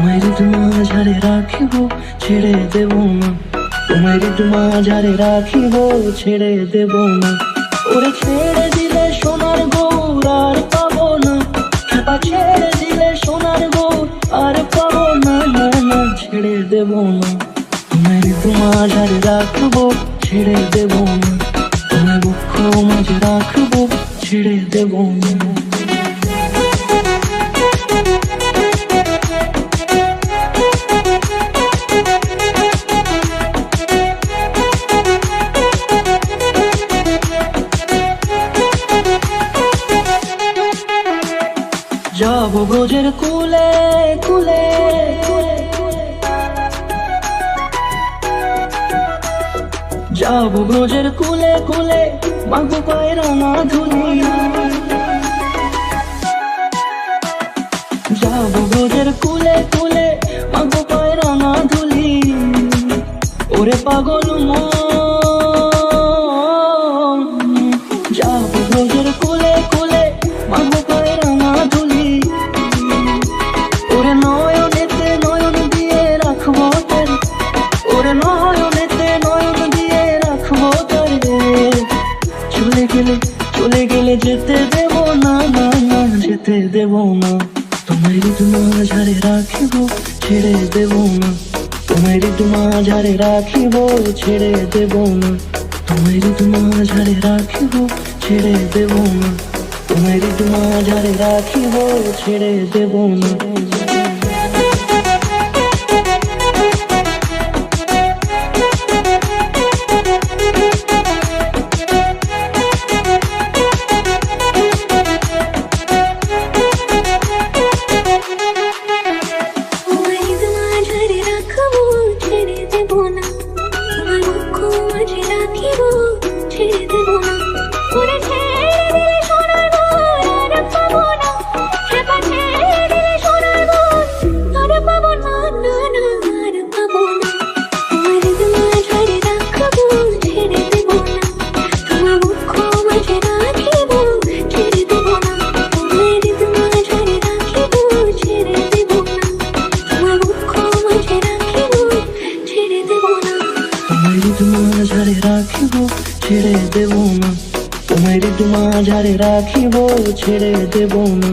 তোমায় মাঝারে রাখিব ছেড়ে দেব না, তোমায় মাঝারে রাখিব ছেড়ে দেব না। ওরে ছেড়ে দিলে সোনার গৌর আর পাবো না, খেপা ছেড়ে দিলে সোনার গৌর আর পাবো না, না না ছেড়ে দেব না। তোমায় মাঝারে রাখবো ছেড়ে দেব না, তোমায় বক্ষ মাঝে রাখবো ছেড়ে দেব না। যাব ব্রজের কুলে কুলে, যাব ব্রজের কুলে কুলে, মাগো পায়ে রাঙা ধুলি। যাব ব্রজের কুলে কুলে, মাগো পায়ে রাঙা ধুলি। ওরে পাগল মন, যাব ব্রজের কুলে কুলে, মাগো পায়ে রাঙা ধুলি। ওরে নয়নেতে নয়ন দিয়ে রাখবো তারে, ওরে নয়নেতে নয়ন দিয়ে রাখবো তারে। চলে গেলে চলে গেলে যেতে দেব না, না না যেতে দেব না। তোমায় মাঝারে রাখিব ছেড়ে দেব না, তোমায় মাঝারে রাখিব ছেড়ে দেব না। তোমায় মাঝারে রাখিব ছেড়ে দেব না, তোমায় মাঝারে রাখিব ছেড়ে দেব না। মাঝারে রাখিব ছেড়ে দেব না, তোমায় মাঝারে রাখিব ছেড়ে দেব না।